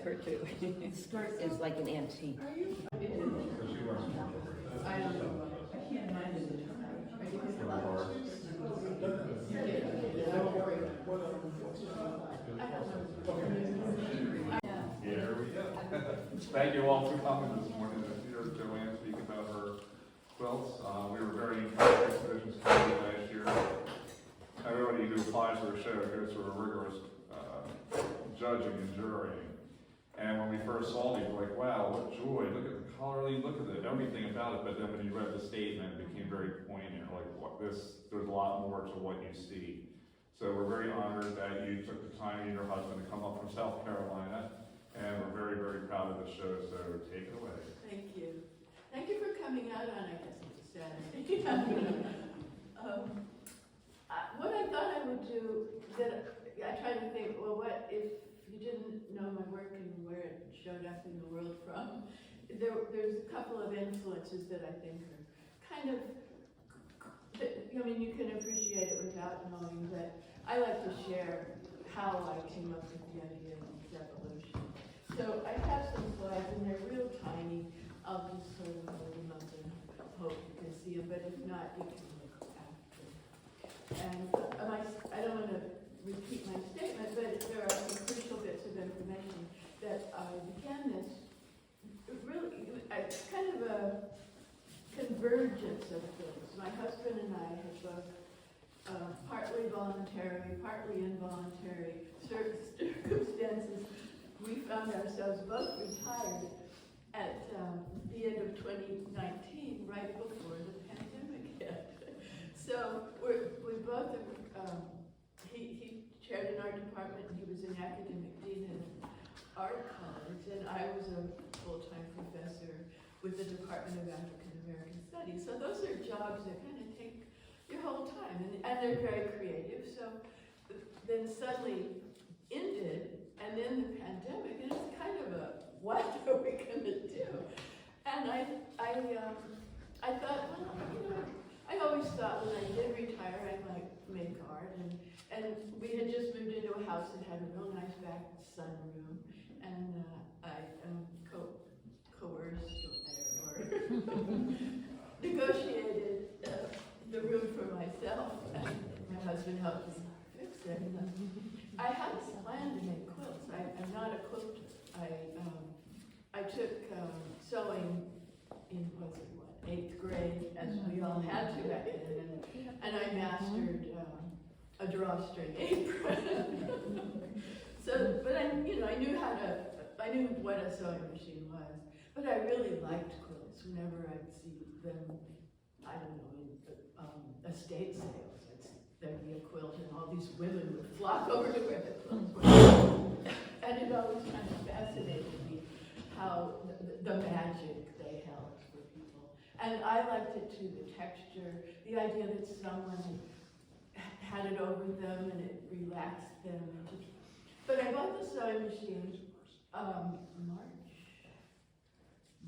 her too. Skirt is like an antique. I don't know. I can't imagine the term. Here we go. Thank you all for coming this morning to hear Joanne speak about her quilts. We were very encouraged with Exhibitions Committee last year. Everybody who applies for a show goes through a rigorous judging and jurying. And when we first saw these, we're like, wow, what joy, look at the coloring, look at everything about it. But then when you read the statement, it became very poignant, like there's a lot more to what you see. So we're very honored that you took the time, you and your husband, to come up from South Carolina. And we're very, very proud of the show, so take it away. Thank you. Thank you for coming out on, I guess it's a Saturday. What I thought I would do, that I tried to think, well, what if you didn't know my work and where it showed up in the world from? There's a couple of influences that I think are kind of, I mean, you can appreciate it without knowing, but I like to share how I came up with the idea of its evolution. So I have some slides, and they're real tiny. I'll just sort of hold them up and hope you can see them, but if not, you can look after. And I don't want to repeat my statement, but there are some crucial bits of information that I began this really, kind of a convergence of things. My husband and I have both partly voluntary, partly involuntary circumstances. We found ourselves both retired at the end of 2019, right before the pandemic hit. So we both, he chaired an art department, he was an academic dean at an art college, and I was a full-time professor with the Department of African American Studies. So those are jobs that kind of take your whole time, and they're very creative. So then suddenly ended, and then the pandemic, and it's kind of a, what are we going to do? And I thought, well, you know, I always thought when I did retire, I might make art, and we had just moved into a house that had a real nice back sunroom, and I coerced or negotiated the room for myself, and my husband helped me fix it. I had this plan to make quilts. I'm not a quilter. I took sewing in, was it what, 8th grade, as we all had to back then, and I mastered a drawstring apron. So, but I knew I knew what a sewing machine was, but I really liked quilts. Whenever I'd see them, I don't know, in estate sales, there'd be a quilt, and all these women would flock over to where the quilts were. And it always kind of fascinated me how the magic they held for people. And I liked it too, the texture, the idea that someone had it over them and it relaxed them. But I bought the sewing machine March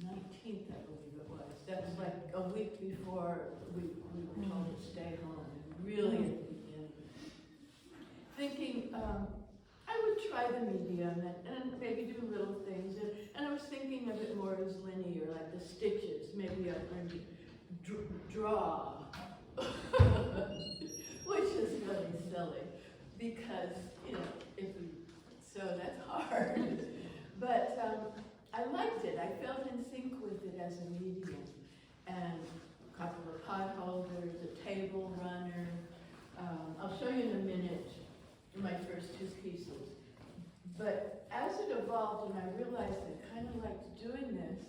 19th, I believe it was. That was like a week before we were told to stay home. And really at the beginning. Thinking I would try the medium and maybe do little things. And I was thinking of it more as linear, like the stitches. Maybe I'd learn to draw. Which is really silly, because, you know, if we sew, that's hard. But I liked it. I felt in sync with it as a medium. And a couple of pot holders, a table runner. I'll show you in a minute my first two pieces. But as it evolved and I realized I kind of liked doing this,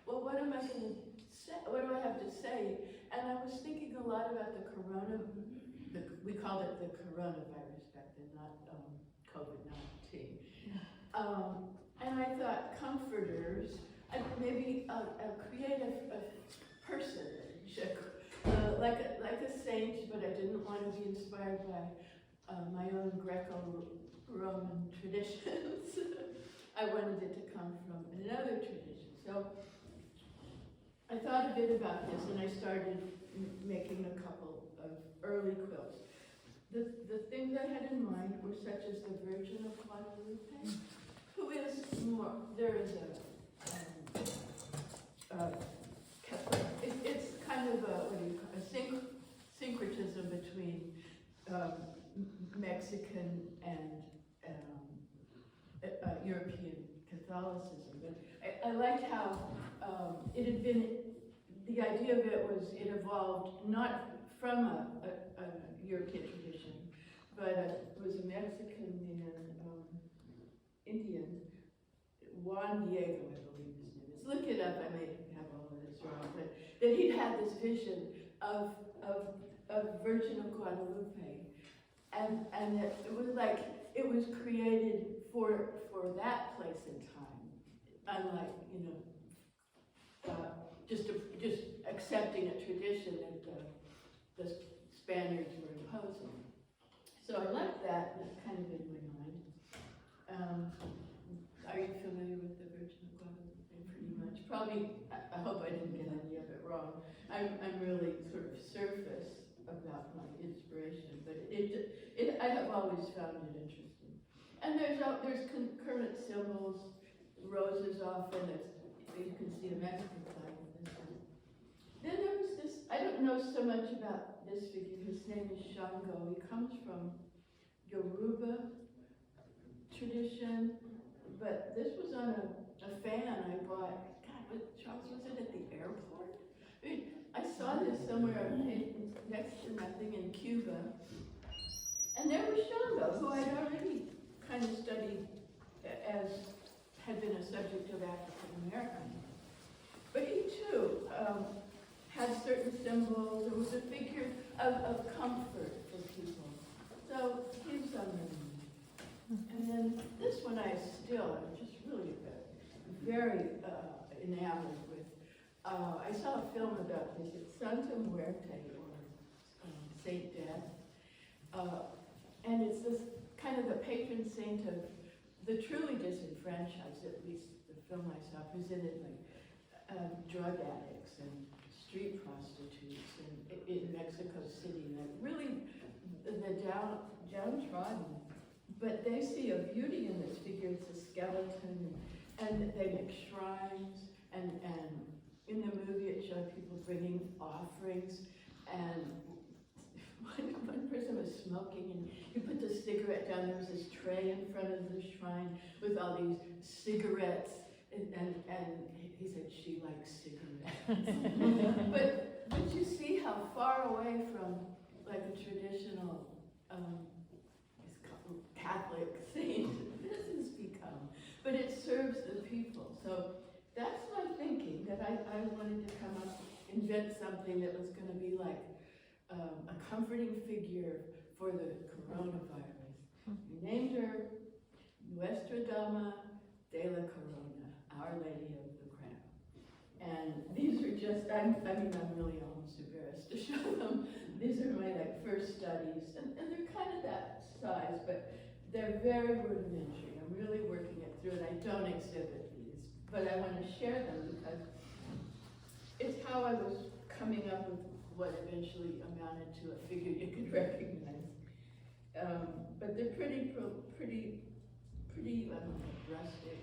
well, what am I going to say? What do I have to say? And I was thinking a lot about the we called it the coronavirus back then, not COVID-19. And I thought comforters, and maybe I'll create a personage, like a saint, but I didn't want to be inspired by my own Greco-Roman traditions. I wanted it to come from another tradition. So I thought a bit about this, and I started making a couple of early quilts. The things I had in mind were such as the Virgin of Guadalupe, who who is more, there is it's kind of a, what do you call it, a syncretism between Mexican and European Catholicism. But I liked how it had been, the idea of it was it evolved not from a European tradition, but it was a Mexican and Indian, Juan Diego, I believe his name is. Look it up, I may have all of this wrong, but that he'd had this vision of Virgin of Guadalupe, and that it was like it was created for that place and time, unlike just accepting a tradition that the Spaniards were imposing. So I like that, and it's kind of in my mind. Are you familiar with the Virgin of Guadalupe? Pretty much. Probably, I hope I didn't get any of it wrong. I'm really sort of surface about my inspiration, but I have always found it interesting. And there's concurrent symbols, roses often, you can see a Mexican flag in this one. Then there was this, I don't know so much about this figure, his name is Shango. He comes from Yoruba tradition, but this was on a fan I bought. God, Charles, was it at the airport? I mean, I saw this somewhere next to nothing in Cuba, and there was Shango, who I'd already kind of studied as had been a subject of African American. But he too had certain symbols. There was a figure of comfort for people. So he was on the mind. And then this one I'm just really very enamored with. I saw a film about this. It's Santa Muerte, or Saint Death. And it's this kind of the patron saint of the truly disenfranchised, at least the film I saw presented like drug addicts and street prostitutes in Mexico City, and really the downtrodden. But they see a beauty in this figure. It's a skeleton, and they make shrines, and in the movie it showed people bringing offerings, and one person was smoking, and he put the cigarette down. There was this tray in front of the shrine with all these cigarettes, and he said she likes cigarettes. but you see how far away from like a traditional Catholic saint this has become, but it serves the people. So that's my thinking, that I wanted to come up, invent something that was going to be like a comforting figure for the coronavirus. We named her Nuestra Dama de la Corona, Our Lady of the Crown. And these are just, I'm really almost embarrassed to show them. These are my first studies, and they're kind of that size, but they're very rudimentary. I'm really working it through, and I don't exhibit these, but I want to share them because it's how I was coming up with what eventually amounted to a figure you could recognize. But they're pretty rustic,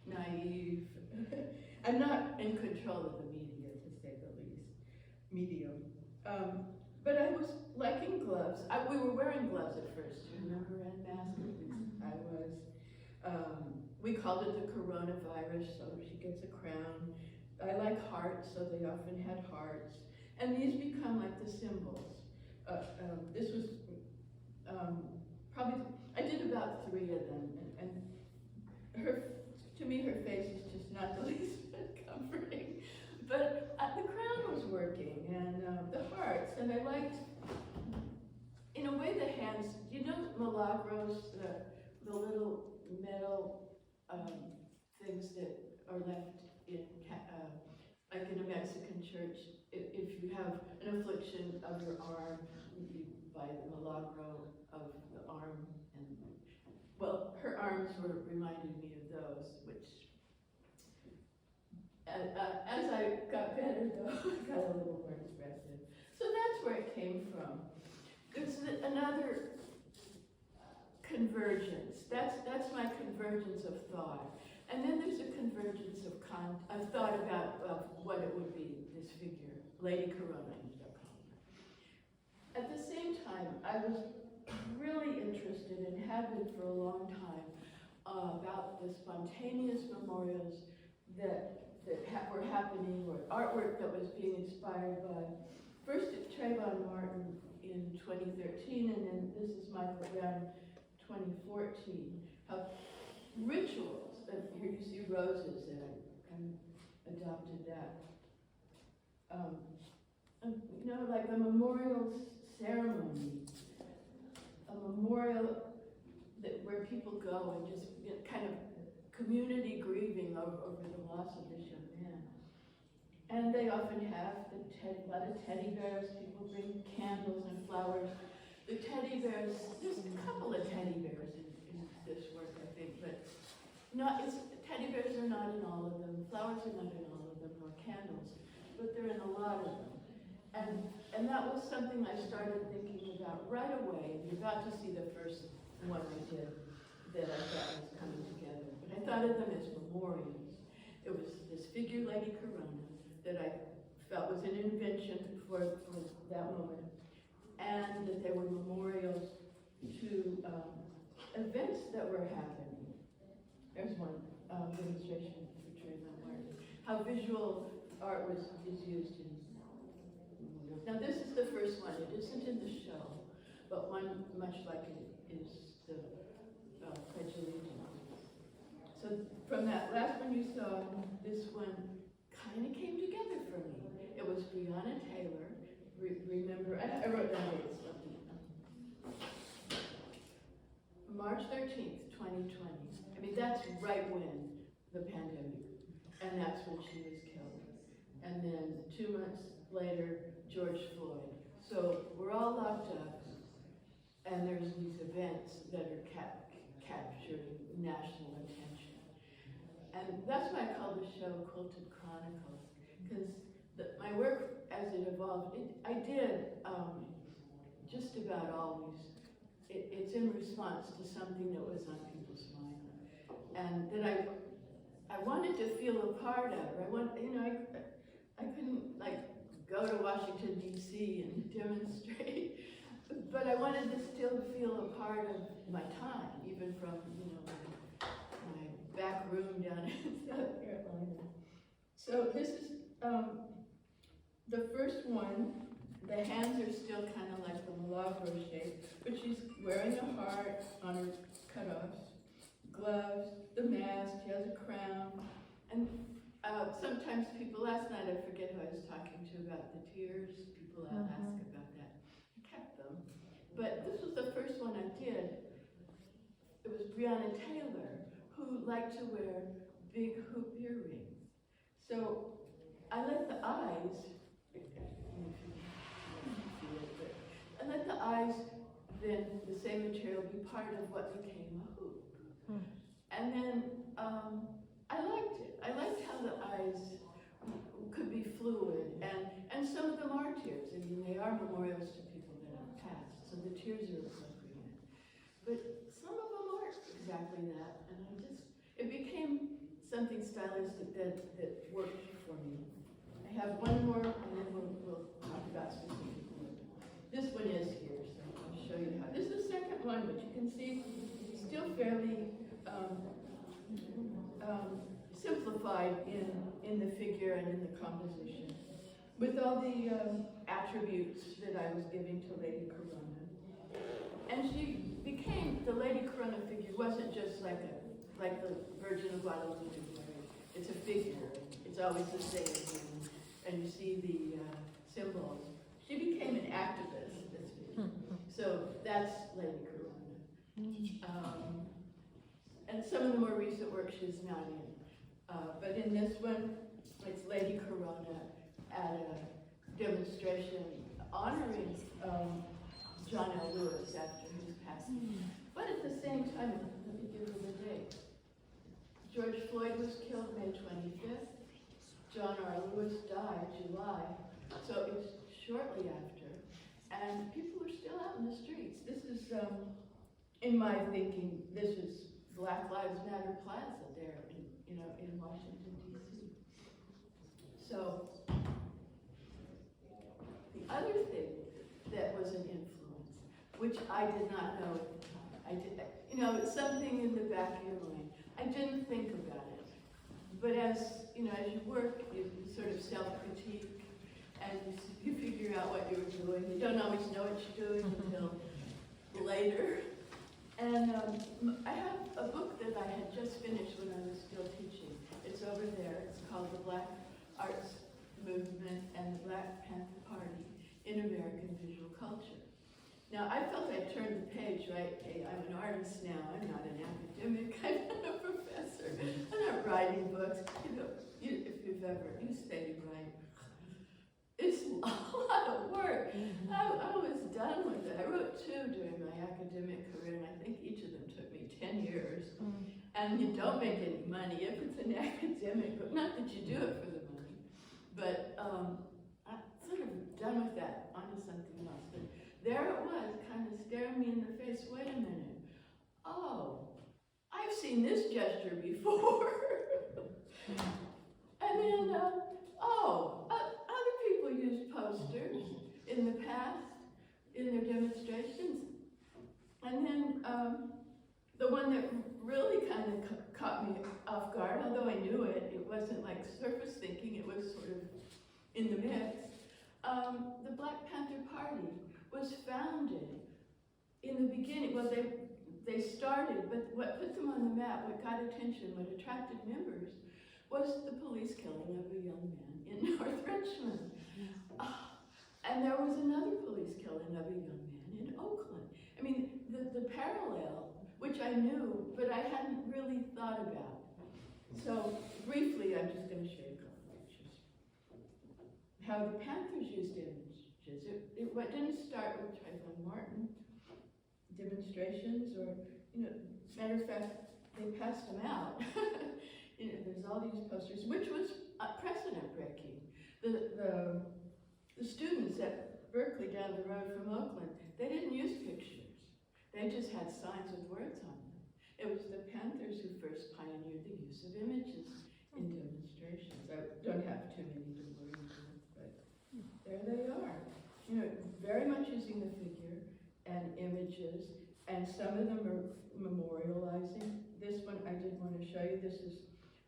naive. I'm not in control of the media, to say the least. Medium. But I was liking gloves. We were wearing gloves at first, remember, and masks, at least I was. We called it the coronavirus, so she gets a crown. I like hearts, so they often had hearts. And these become like the symbols. This was probably, I did about 3 of them, and to me her face is just not the least bit comforting. But the crown was working, and the hearts, and I liked, in a way, the hands. You know milagros, the little metal things that are left in, like in a Mexican church. If you have an affliction of your arm, you buy the milagro of the arm, and well, her arms reminded me of those, which as I got better though, I got a little more expressive. So that's where it came from. There's another convergence That's my convergence of thought. And then there's a convergence of thought about what it would be, this figure, Lady Corona, ended up calling her. At the same time, I was really interested and have been for a long time about the spontaneous memorials that were happening, or artwork that was being inspired by, first at Trayvon Martin in 2013, and then this is Michael Brown 2014, how rituals, and here you see roses, and I adopted that. You know, like a memorial ceremony, a memorial where people go and just get kind of community grieving over the loss of this young man. And they often have a lot of teddy bears. People bring candles and flowers. The teddy bears, there's a couple of teddy bears in this work, I think, but teddy bears are not in all of them. Flowers are not in all of them, nor candles, but they're in a lot of them. And that was something I started thinking about right away. You're about to see the first one I did that I thought was coming together. But I thought of them as memorials. It was this figure, Lady Corona, that I felt was an invention for that moment, and that they were memorials to events that were happening. There's one demonstration for Trayvon Martin. How visual art is used in memorials. Now this is the first one. It isn't in the show, but one much like it is the Pledge of Allegiance. So from that last one you saw, this one kind of came together for me. It was Breonna Taylor. Remember, I wrote down dates. March 13th, 2020. I mean, that's right when the pandemic, and that's when she was killed. And then 2 months later, George Floyd. So we're all locked up, and there's these events that are capturing national attention. And that's why I call the show Quilted Chronicles, because my work as it evolved, I did just about always, it's in response to something that was on people's mind, and that I wanted to feel a part of. I couldn't like go to Washington D.C. and demonstrate, but I wanted to still feel a part of my time, even from my back room down in South Carolina. So this is the first one. The hands are still kind of like the Milagro shape, but she's wearing a heart on her cutoffs, gloves, the mask, she has a crown, and sometimes people, last night I forget who I was talking to about the tears, people ask about that. I kept them, but this was the first one I did. It was Breonna Taylor, who liked to wear big hoop earrings. So I let the eyes, then the same material be part of what became a hoop. And then I liked it. I liked how the eyes could be fluid, and some of them are tears. I mean, they are memorials to people that have passed, so the tears are appropriate. But some of them aren't exactly that, and it became something stylistic that worked for me. I have one more, and then we'll talk about specific work. This one is here, so I'll show you how. This is the second one, but you can see it's still fairly simplified in the figure and in the composition, with all the attributes that I was giving to Lady Corona. And she became, the Lady Corona figure wasn't just like the Virgin of Guadalupe. It's a figure. It's always the same. And you see the symbols. She became an activist, this figure. So that's Lady Corona. And some of the more recent work she's not in. But in this one, it's Lady Corona at a demonstration honoring John L. Lewis after his passing. But at the same time, let me give you the date. George Floyd was killed May 25th. John R. Lewis died July. So it's shortly after. And people were still out in the streets. This is in my thinking, this is Black Lives Matter Plaza there in Washington, D.C. So the other thing that was an influence, which I did not know at the time, it's something in the back of your mind. I didn't think about it, but as you work, you sort of self-critique, and you figure out what you're doing. You don't always know what you're doing until later. And I have a book that I had just finished when I was still teaching. It's over there. It's called The Black Arts Movement and the Black Panther Party in American Visual Culture. Now, I felt I turned the page, right? Hey, I'm an artist now. I'm not an academic. I'm not a professor. I'm not writing books. If you've ever, you say you write. It's a lot of work. I was done with it. I wrote 2 during my academic career, and I think each of them took me 10 years. And you don't make any money if it's an academic book. Not that you do it for the money, but I'm sort of done with that, onto something else. But there it was, kind of staring me in the face. Wait a minute. Oh, I've seen this gesture before. And then, other people used posters in the past, in their demonstrations. And then the one that really kind of caught me off guard, although I knew it, it wasn't like surface thinking, it was sort of in the mix. The Black Panther Party was founded in the beginning. Well, they started, but what put them on the map, what got attention, what attracted members, was the police killing of a young man in North Richmond. And there was another police killing of a young man in Oakland. I mean, the parallel, which I knew, but I hadn't really thought about. So briefly, I'm just going to show you a couple of pictures. How the Panthers used images. It didn't start with Trayvon Martin demonstrations, or, matter of fact, they passed them out. There's all these posters, which was precedent breaking. The students at Berkeley down the road from Oakland, they didn't use pictures. They just had signs with words on them. It was the Panthers who first pioneered the use of images in demonstrations. I don't have too many to bore you with, but there they are. Very much using the figure and images, and some of them are memorializing. This one I did want to show you. This is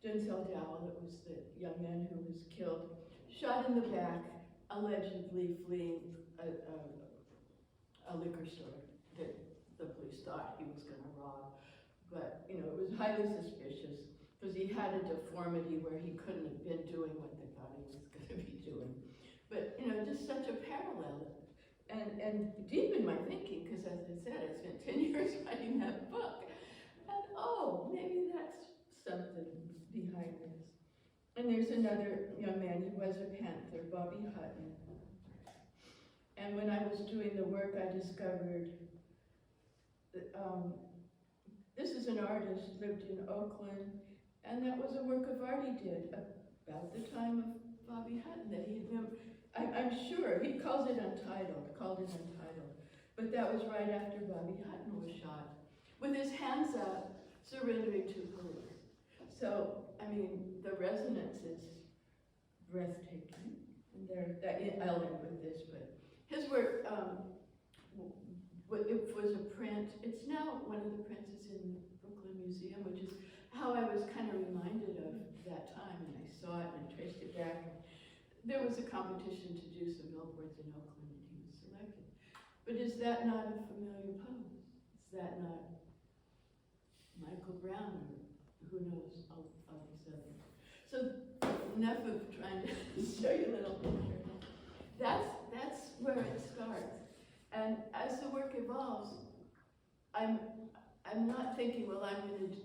Denzel Dowell. That was the young man who was killed, shot in the back, allegedly fleeing a liquor store that the police thought he was going to rob. But, it was highly suspicious because he had a deformity where he couldn't have been doing what they thought he was going to be doing. But, just such a parallel. And deep in my thinking, because as I said, I spent 10 years writing that book. And maybe that's something behind this. And there's another young man who was a Panther, Bobby Hutton. And when I was doing the work, I discovered that, this is an artist, lived in Oakland, and that was a work of art he did about the time of Bobby Hutton that he I'm sure, he called it Untitled, but that was right after Bobby Hutton was shot, with his hands up, surrendering to police. So, the resonance is breathtaking. And I'll end with this, but his work, it was a print. It's now one of the prints is in the Brooklyn Museum, which is how I was kind of reminded of that time, and I saw it and I traced it back. There was a competition to do some billboards in Oakland, and he was selected. But is that not a familiar pose? Is that not Michael Brown, or who knows, all these others? So enough of trying to show you a little picture. That's where it starts. And as the work evolves, I'm not thinking, well, I'm going to,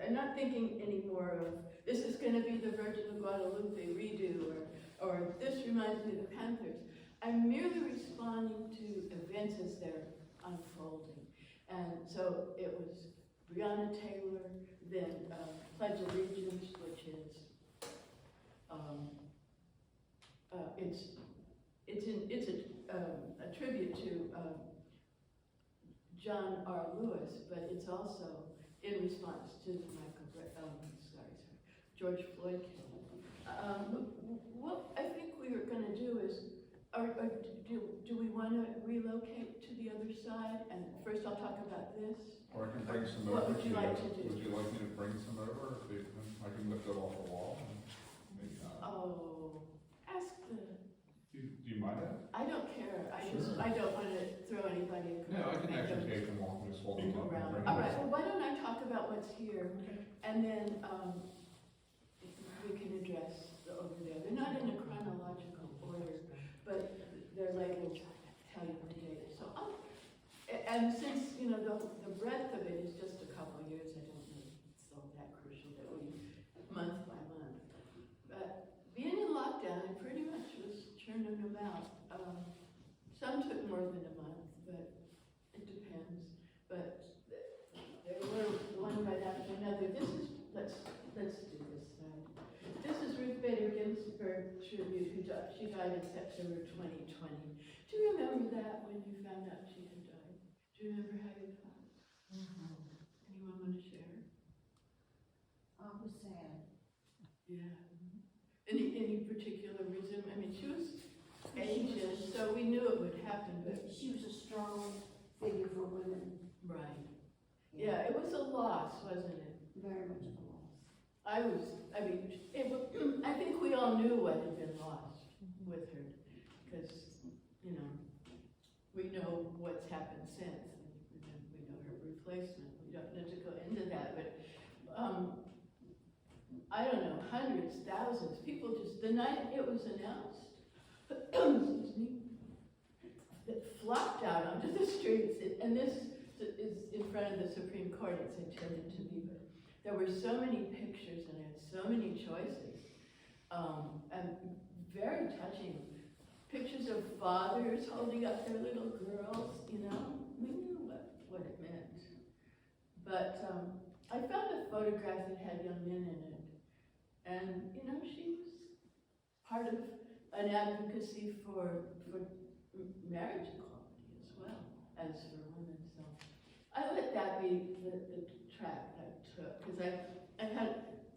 I'm not thinking anymore of, this is going to be the Virgin of Guadalupe redo, or this reminds me of the Panthers. I'm merely responding to events as they're unfolding. And so it was Breonna Taylor, then Pledge Allegiance, which is, it's a tribute to John R. Lewis, but it's also in response to the George Floyd killing. What I think we were going to do is, do we want to relocate to the other side? And first I'll talk about this. Or I can bring some What over would you like to do? Would you like me to bring some over? I can lift it off the wall. And maybe not. Oh, ask the. Do you mind that? I don't care. Sure. I don't want to throw anybody. Yeah, I can actually take them off and just hold them up. And Around. bring All them right. over. Well, why don't I talk about what's here, and then we can address the over there. They're not in a chronological order, but they're labeled to tell you the date. So, and since the breadth of it is just a couple of years, I don't know if it's so that crucial that we month by month. But being in lockdown, it pretty much was churning them out. Some took more than a month, but it depends. But they were one right after another. Let's do this side. This is Ruth Bader Ginsburg tribute. She died in September 2020. Do you remember that when you found out she had died? Do you remember how you felt? Anyone want to share? I was sad. Yeah. Any particular reason? I mean, she was ageist, so we knew it would happen, but She was a strong figure for women. right. Yeah, it was a loss, wasn't it? Very much of a loss. I think we all knew what had been lost with her, because, we know what's happened since, and we know her replacement. We don't need to go into that, but, I don't know, hundreds, thousands, people just, the night it was announced, excuse me, that flocked out onto the streets, and this is in front of the Supreme Court, it's intended to be, but there were so many pictures and I had so many choices, and very touching. Pictures of fathers holding up their little girls, we knew what it meant. But I found a photograph that had young men in it, and she was part of an advocacy for marriage equality as well as for women. So I let that be the track I took, because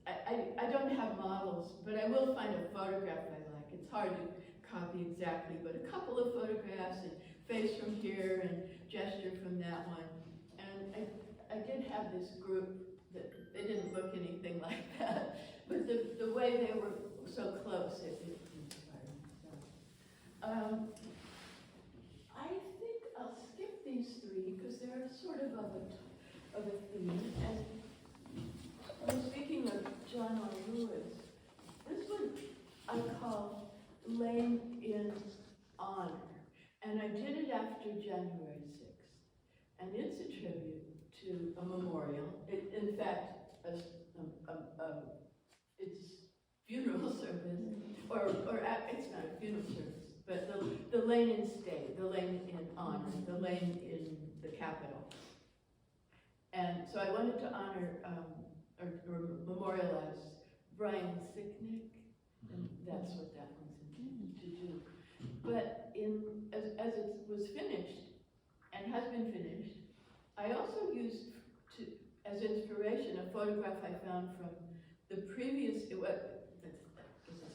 I don't have models, but I will find a photograph I like. It's hard to copy exactly, but a couple of photographs, and face from here and gesture from that one. And I did have this group that they didn't look anything like that, but the way they were so close, it inspired me. So, I think I'll skip these three because they're sort of a theme. And speaking of John R. Lewis, this one I call Laying in Honor. And I did it after January 6th. And it's a tribute to a memorial. In fact, it's funeral service, or it's not a funeral service, but the lane in state, the lane in honor, the lane in the Capitol. And so I wanted to honor or memorialize Brian Sicknick, and that's what that one's intended to do. But as it was finished, and has been finished, I also used as inspiration a photograph I found from the previous, let's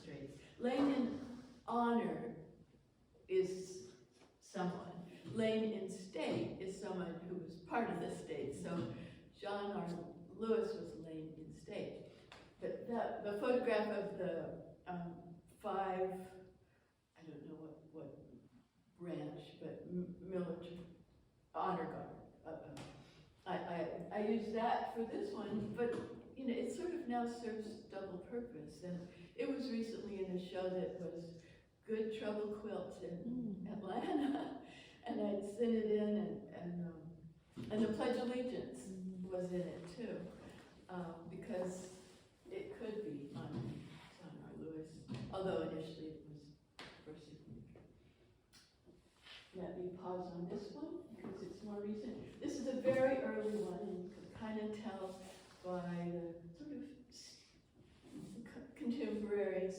straight. Laying in honor is someone. Laying in state is someone who was part of the state. So John R. Lewis was laying in state. But the photograph of the 5, I don't know what branch, but military honor guard. I use that for this one, but it sort of now serves double purpose. And it was recently in a show that was Good Trouble Quilt in Atlanta, and I'd sent it in, and the Pledge of Allegiance was in it too, because it could be on John R. Lewis, although initially it was for Signature. Let me pause on this one because it's more recent. This is a very early one, and you can kind of tell by the sort of contemporaries,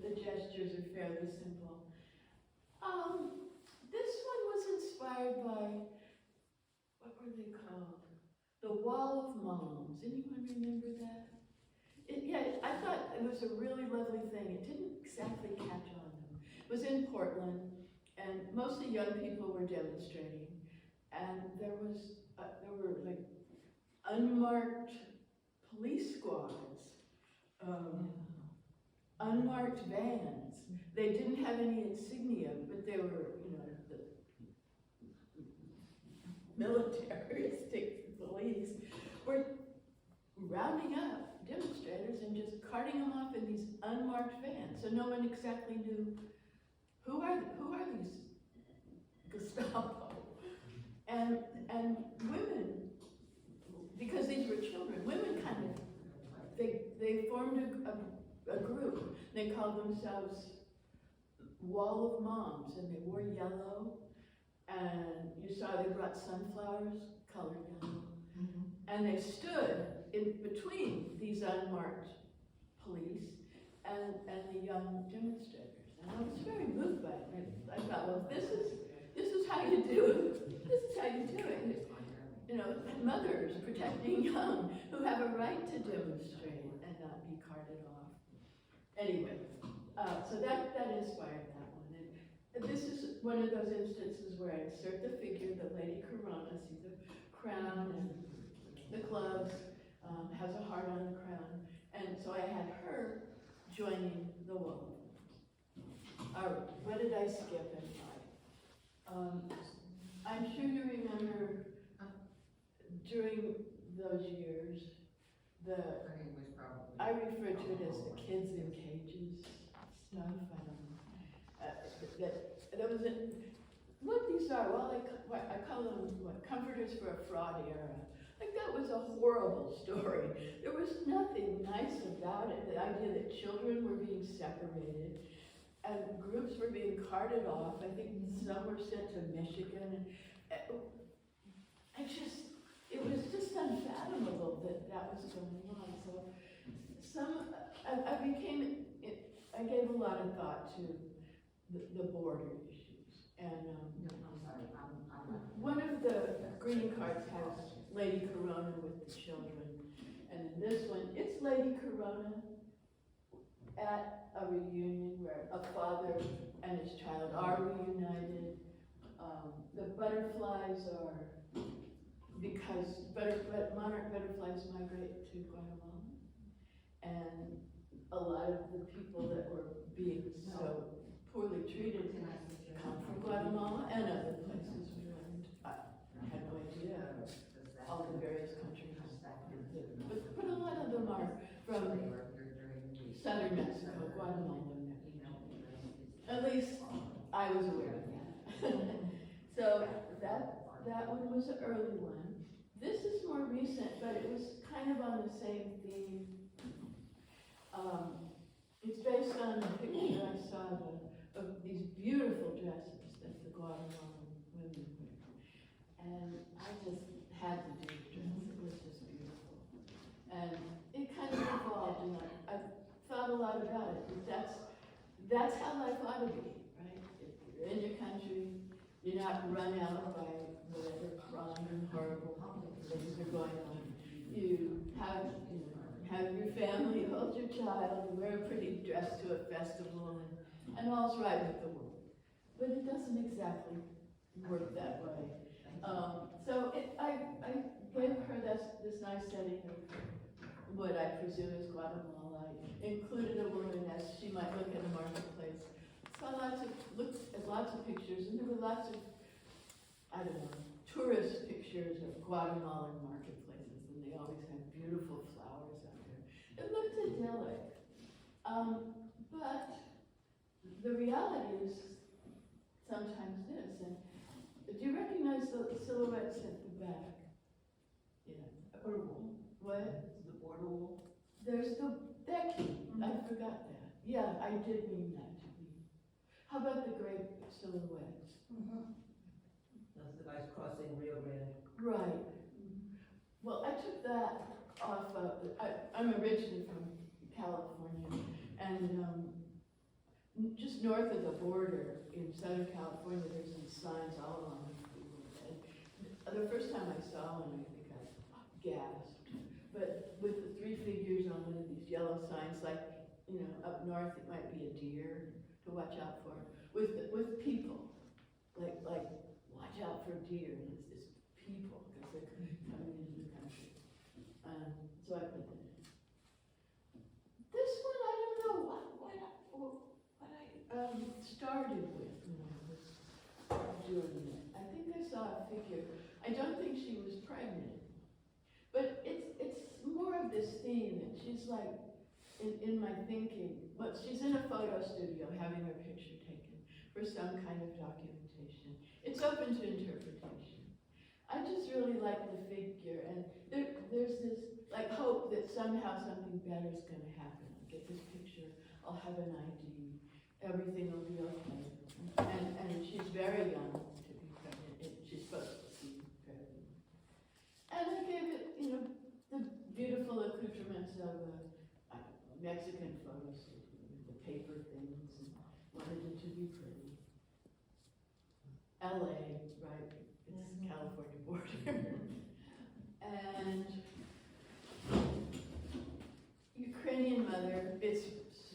the gestures are fairly simple. This one was inspired by what were they called? The Wall of Moms. Anyone remember that? Yeah, I thought it was a really lovely thing. It didn't exactly catch on though. It was in Portland, and mostly young people were demonstrating, and there were like unmarked police squads, unmarked vans. They didn't have any insignia, but they were, the militaristic police were rounding up demonstrators and just carting them off in these unmarked vans. So no one exactly knew who are these Gestapo. And women, because these were children, women kind of, they formed a group. They called themselves Wall of Moms, and they wore yellow, and you saw they brought sunflowers, colored yellow, and they stood in between these unmarked police and the young demonstrators. And I was very moved by it. I thought, well, this is how you do it. This is how you do it. Mothers protecting young who have a right to demonstrate and not be carted off. Anyway, so that inspired that one. And this is one of those instances where I insert the figure, the Lady Corona, see the crown and the gloves, has a heart on the crown. And so I had her joining the wall. What did I skip and why? I'm sure you remember during those years, I refer to it as the kids in cages stuff. That was what these are. Well, I call them comforters for a fraud era. Like that was a horrible story. There was nothing nice about it. The idea that children were being separated and groups were being carted off. I think some were sent to Michigan. It was just unfathomable that was going on. So I gave a lot of thought to the border issues. And one of the greeting cards has Lady Corona with the children. And in this one, it's Lady Corona at a reunion where a father and his child are reunited. The butterflies are, because monarch butterflies migrate to Guatemala. And a lot of the people that were being so poorly treated come from Guatemala and other places we went. I had no idea all the various countries. But a lot of them are from southern Mexico, Guatemala. At least I was aware of that. So that one was an early one. This is more recent, but it was kind of on the same theme. It's based on a picture I saw of these beautiful dresses that the Guatemalan women wear. And I just had to do the dress. It was just beautiful. And it kind of evolved, and I thought a lot about it. That's how life ought to be, right? If you're in your country, you're not run out by whatever crime and horrible things are going on. You have your family, hold your child, you wear a pretty dress to a festival, and all's right with the world. But it doesn't exactly work that way. So I gave her this nice setting of what I presume is Guatemala. I included a woman as she might look at a marketplace. Saw looked at lots of pictures, and there were lots of, tourist pictures of Guatemalan marketplaces, and they always have beautiful flowers out there. It looked idyllic. But the reality is sometimes this. And do you recognize the silhouettes at the back? Yeah. Border wall. What? The border wall. There's thank you. I forgot that. Yeah, I did mean that to be. How about the great silhouettes? That's the guys crossing Rio Grande. Right. Well, I took that off of, I'm originally from California, and just north of the border in Southern California, there's these signs all along the freeway. And the first time I saw one, I think I gasped. But with the three figures on one of these yellow signs, like, you know, up north it might be a deer to watch out for. With people, like watch out for deer, and it's people, because they're coming into the country. So I put that in. This one, I don't know what I started with when I was doing it. I think I saw a figure. I don't think she was pregnant, but it's more of this theme that she's like in my thinking. But she's in a photo studio having her picture taken for some kind of documentation. It's open to interpretation. I just really like the figure, and there's this like hope that somehow something better is going to happen. I'll get this picture, I'll have an ID, everything will be okay. And she's very young to be pregnant. She's supposed to be very young. And I gave it, you know, the beautiful accoutrements of a Mexican photo studio with the paper things, and wanted it to be pretty. LA, right? It's California border. And Ukrainian mother, it's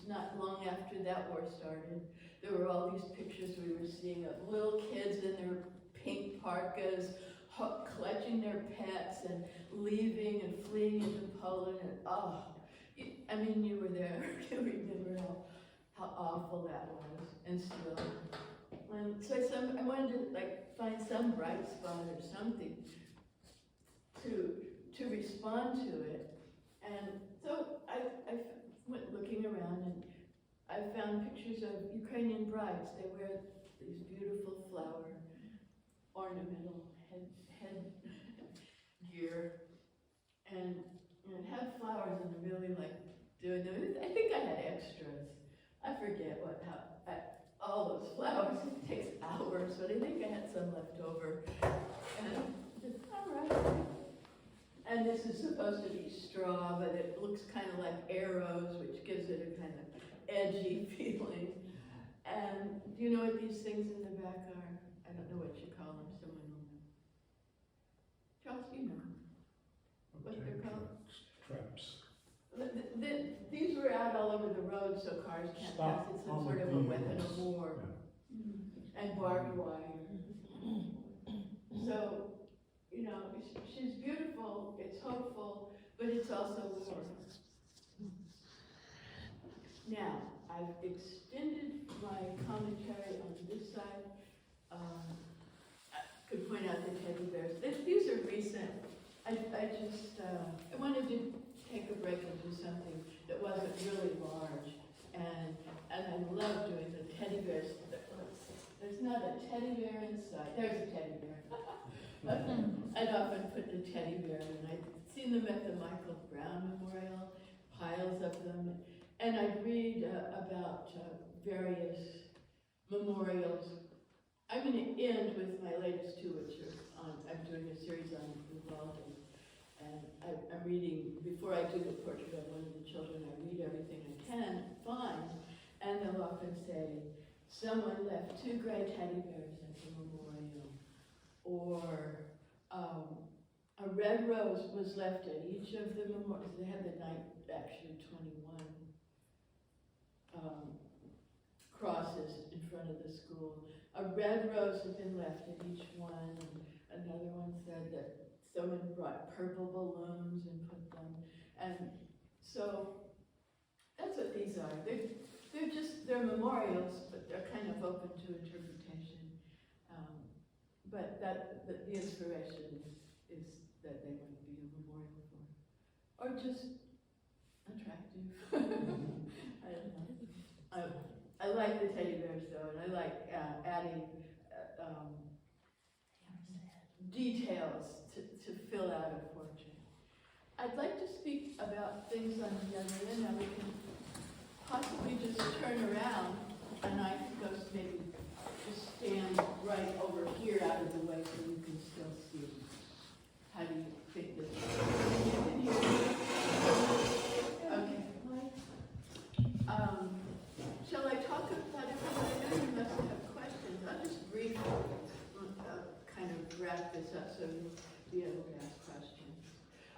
not long after that war started. There were all these pictures we were seeing of little kids in their pink parkas, clutching their pets and leaving and fleeing into Poland. And I mean, you were there. You remember how awful that was, and still. And so I wanted to like find some bright spot or something to respond to it. And so I went looking around, and I found pictures of Ukrainian brides. They wear these beautiful flower ornamental head gear, and it had flowers, and I really liked doing them. I think I had extras. I forget all those flowers. It takes hours, but I think I had some left over. And all right. And this is supposed to be straw, but it looks kind of like arrows, which gives it a kind of edgy feeling. And do you know what these things in the back are? I don't know what you call them. Someone will know. Charles, do you know what they're called? Traps. These were out all over the road so cars can't pass. It's some sort of a weapon of war. Yeah. And barbed wire. So, you know, she's beautiful, it's hopeful, but it's also war. Now, I've extended my commentary on this side. I could point out the teddy bears. These are recent. I wanted to take a break and do something that wasn't really large. And I love doing the teddy bears. There's not a teddy bear inside. There's a teddy bear. I'd often put the teddy bear, and I'd seen them at the Michael Brown Memorial, piles of them. And I'd read about various memorials. I'm going to end with my latest two, which are I'm doing a series on Uvalde. And I'm reading, before I do the portrait of one of the children, I read everything I can find. And they'll often say, someone left 2 gray teddy bears at the memorial. Or a red rose was left at each of the memorials. They had the night, actually 21 crosses in front of the school. A red rose had been left at each one. And another one said that someone brought purple balloons and put them. And so that's what these are. They're memorials, but they're kind of open to interpretation. But the inspiration is that they might be a memorial for, or just attractive. I don't know. I like the teddy bears though, and I like adding details to fill out a portrait. I'd like to speak about things on the other end. Now we can possibly just turn around, and I can go maybe just stand right over here out of the way so you can still see. How do you think this is? You can hear me? Okay. Shall I talk about it? I know you must have questions. I'll just briefly kind of wrap this up. so you'll be able to ask questions.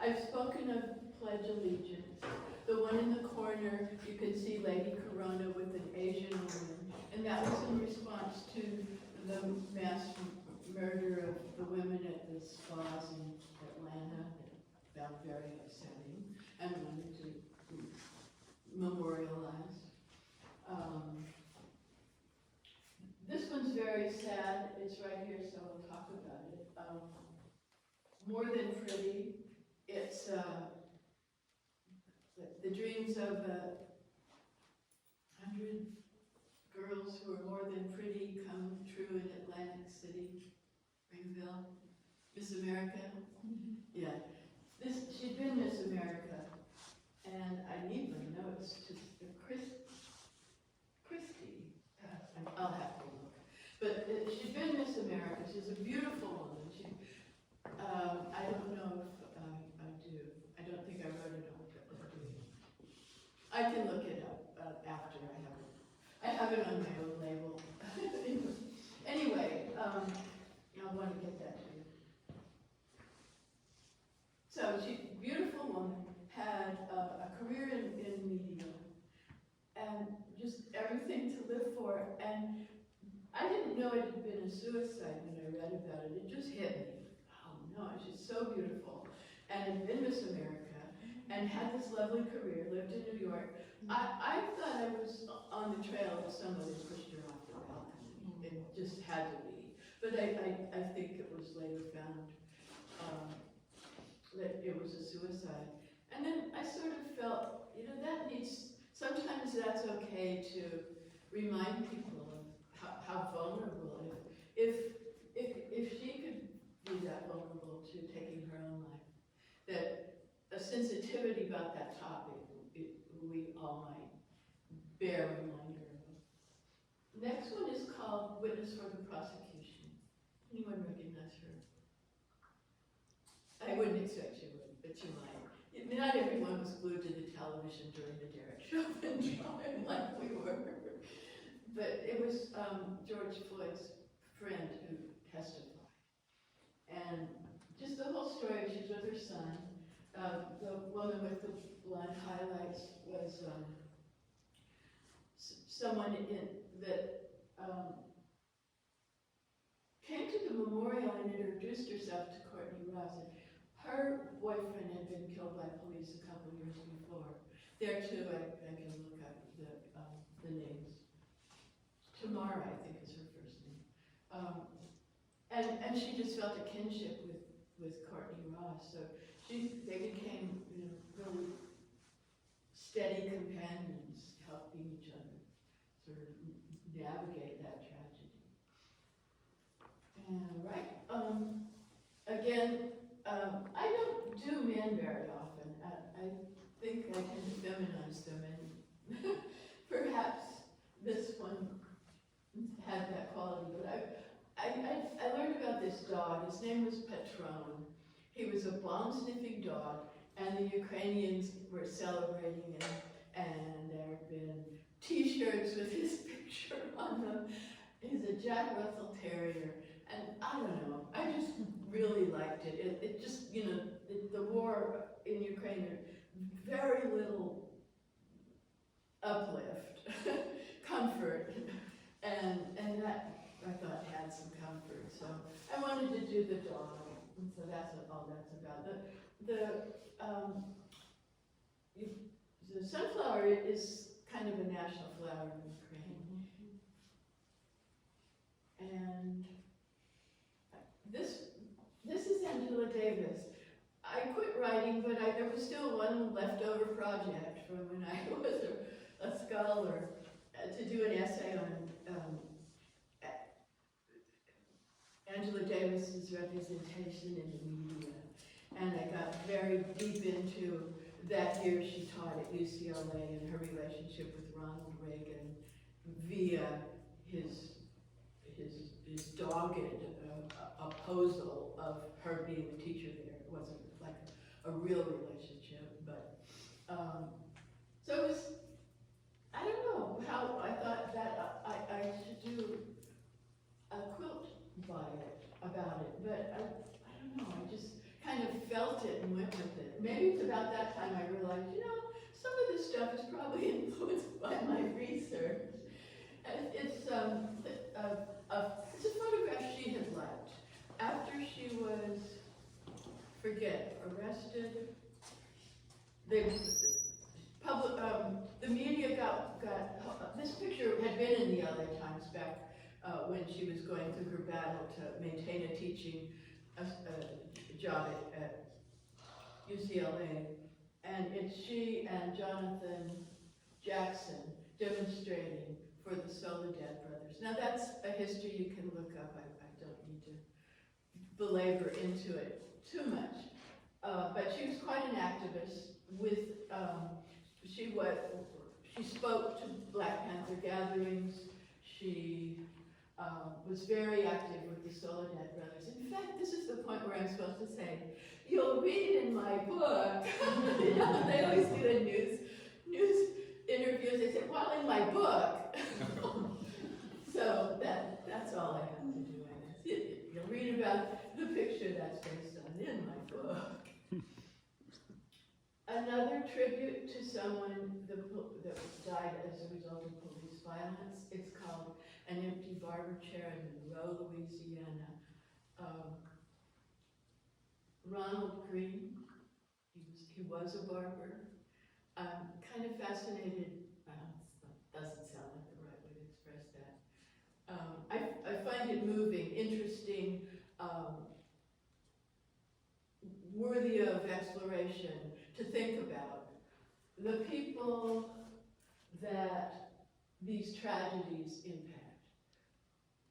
I've spoken of Pledge Allegiance. The one in the corner, you can see Lady Corona with an Asian woman, and that was in response to the mass murder of the women at the spas in Atlanta that found very upsetting and wanted to memorialize. This one's very sad. It's right here, so I'll talk about it. More Than Pretty. It's the dreams of 100 girls who are more than pretty come true in Atlantic City, Greenville. Miss America? Yeah. She'd been Miss America, and I need my notes to Christy. I'll have to look. But she'd been Miss America. She's a beautiful woman. I don't know if I do. I don't think I wrote it on, but I can look it up after I have it on my own label. Anyway, I want to get that to you. So she, beautiful woman, had a career in media and just everything to live for. And I didn't know it had been a suicide when I read about it. It just hit me. Oh no, she's so beautiful. And had been Miss America and had this lovely career, lived in New York. I thought I was on the trail of somebody pushed her off the balcony. It just had to be. But I think it was later found that it was a suicide. And then I sort of felt, that needs, sometimes that's okay to remind people of how vulnerable, if she could be that vulnerable to taking her own life, that a sensitivity about that topic, we all might bear reminder of. Next one is called Witness for the Prosecution. Anyone recognize her? I wouldn't expect you would, but you might. Not everyone was glued to the television during the Derek Chauvin trial like we were. But it was George Floyd's friend who testified. And just the whole story, she's with her son. The woman with the blonde highlights was someone that came to the memorial and introduced herself to Courtney Ross. And her boyfriend had been killed by police a couple years before. There too, I can look up the names. Tamara, I think, is her first name. And she just felt a kinship with Courtney Ross. So they became, really steady companions, helping each other sort of navigate that tragedy. And again, I don't do men very often. I think I tend to feminize them, and perhaps this one had that quality. But I learned about this dog. His name was Patron. He was a bomb-sniffing dog, and the Ukrainians were celebrating him, and there have been T-shirts with his picture on them. He's a Jack Russell Terrier, and I don't know, I just really liked it. It just, the war in Ukraine, very little uplift, comfort, and that I thought had some comfort. So I wanted to do the dog, and so that's all that's about. The sunflower is kind of a national flower in Ukraine. And this is Angela Davis. I quit writing, but there was still one leftover project from when I was a scholar to do an essay on Angela Davis's representation in the media. And I got very deep into that year she taught at UCLA and her relationship with Ronald Reagan via his dogged opposal of her being a teacher there. It wasn't like a real relationship, but so it was, I don't know how I thought that I should do a quilt about it, but I don't about that time I realized, some of this stuff is probably influenced by my research. And it's a photograph she had liked. After she was, arrested, the media got this picture had been in the LA Times back when she was going through her battle to maintain a teaching job at UCLA, and it's she and Jonathan Jackson demonstrating for the Soledad brothers. Now that's a history you can look up. I don't need to belabor into it too much. But she was quite an activist with, she spoke to Black Panther gatherings. She was very active with the Soledad brothers. In fact, this is the point where I'm supposed to say, you'll read in my book. They always do in news interviews. They say, well, in my book. So that's all I have to do, I guess. You'll read about the picture that's based on in my book. Another tribute to someone that died as a result of police violence. It's called An Empty Barber Chair in Monroe, Louisiana. Ronald Green, he was a barber. I'm kind of fascinated, doesn't sound like the right way to express that. I find it moving, interesting, worthy of exploration to think about the people that these tragedies impact,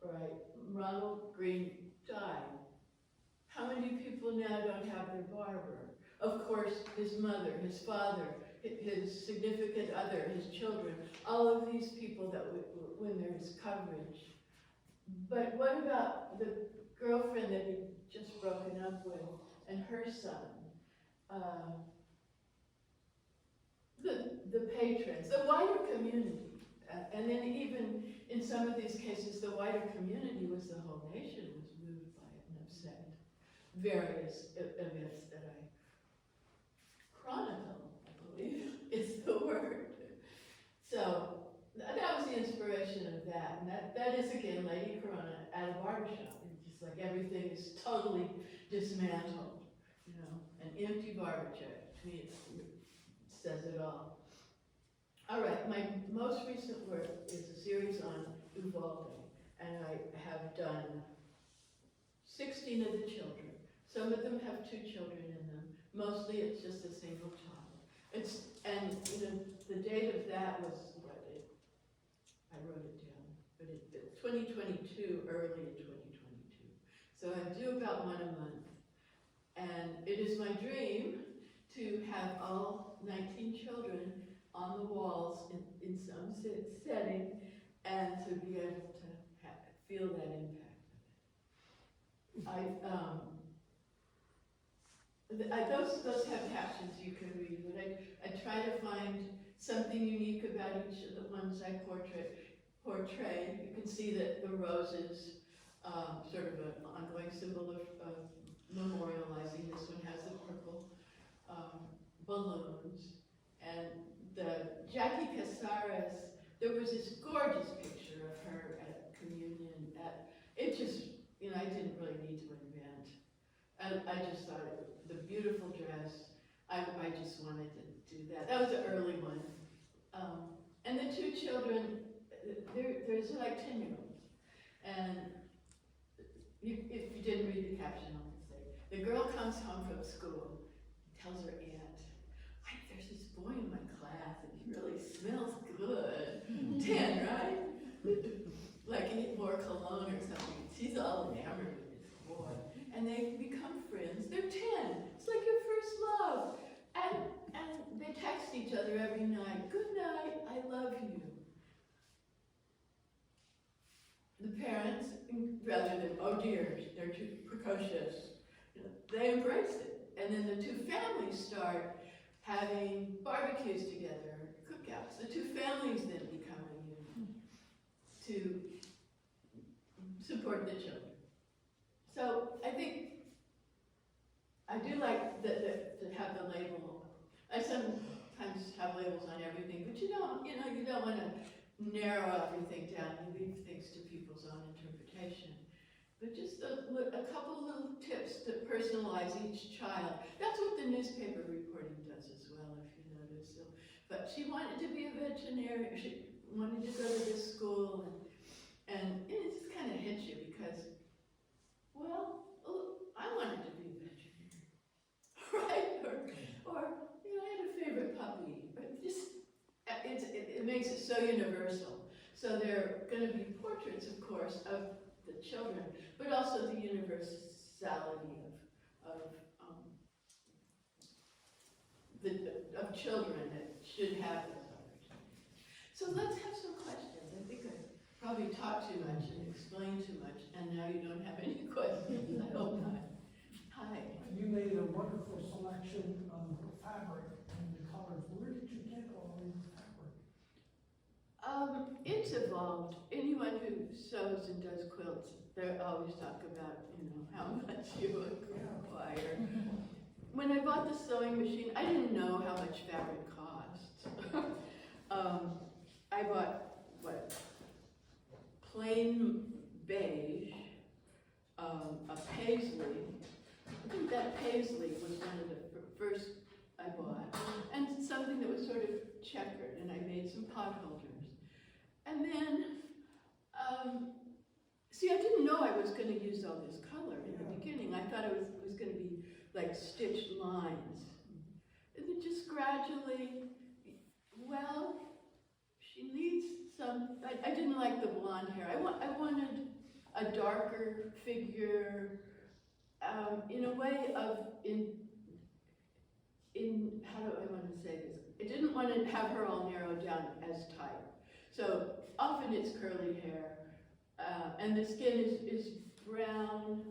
right? Ronald Green died. How many people now don't have their barber? Of course, his mother, his father, his significant other, his children, all of these people that when there's coverage. But what about the girlfriend that he'd just broken up with and her son? The patrons, the wider community. And then even in some of these cases, the wider community was the whole nation was moved by it and upset. Various events that I chronicle, I believe, is the word. So that was the inspiration of that. And that is, again, Lady Corona at a barbershop. It's just like everything is totally dismantled, an empty barber chair. To me, it says it all. All right, my most recent work is a series on Uvalde, and I have done 16 of the children. Some of them have 2 children in them. Mostly it's just a single child. The date of that was I wrote it down, but it's 2022, early in 2022. So I do about 1 a month. And it is my dream to have all 19 children on the walls in some setting and to be able to feel that impact of it. Those have captions you can read, but I try to find something unique about each of the ones I portray. You can see that the roses, sort of an ongoing symbol of memorializing. This one has the purple balloons. And the Jackie Casares, there was this gorgeous picture of her at communion. It just, I didn't really need to invent. I just thought the beautiful dress, I just wanted to do that. That was the early one. And the 2 children, there's like 10-year-olds. And if you didn't read the caption, I'll just say, the girl comes home from school, tells her aunt, there's this boy in my class and he really smells good. 10, right? Like he wore cologne or something. She's all enamored with this boy. And they become friends. They're 10. It's like your first love. And they text each other every night. Good night, I love you. The parents, rather than, oh dear, they're too precocious, they embrace it. And then the 2 families start having barbecues together, cookouts. The 2 families then become a unit to support the children. So I think I do like to have the label I sometimes have labels on everything, but you don't want to narrow everything down. You leave things to people's own interpretation. But just a couple little tips to personalize each child. That's what the newspaper reporting does as well, if you notice. So, but she wanted to be a veterinarian. She wanted to go to this school, and it just kind of hits you because, well, I wanted to be a veterinarian, right? Or I had a favorite puppy. But just it makes it so universal. So there are going to be portraits, of course, of the children, but also the universality of children that should have those opportunities. So let's have some questions. I think I probably talked too much and explained too much, and now you don't have any questions. I hope not. Hi. You made a wonderful selection of fabric and the colors. Where did you get all this fabric? It's evolved. Anyone who sews and does quilts, they always talk about, how much you acquire. When I bought the sewing machine, I didn't know how much fabric costs. I bought, plain beige, a paisley. I think that paisley was one of the first I bought, and something that was sort of checkered, and I made some pot holders. And then, see, I didn't know I was going to use all this color in the beginning. I thought it was going to be like stitched lines. And then just gradually, well, she needs some, I didn't like the blonde hair. I wanted a darker figure, in a way of, how do I want to say this? I didn't want to have her all narrowed down as tight. So often it's curly hair, and the skin is brown,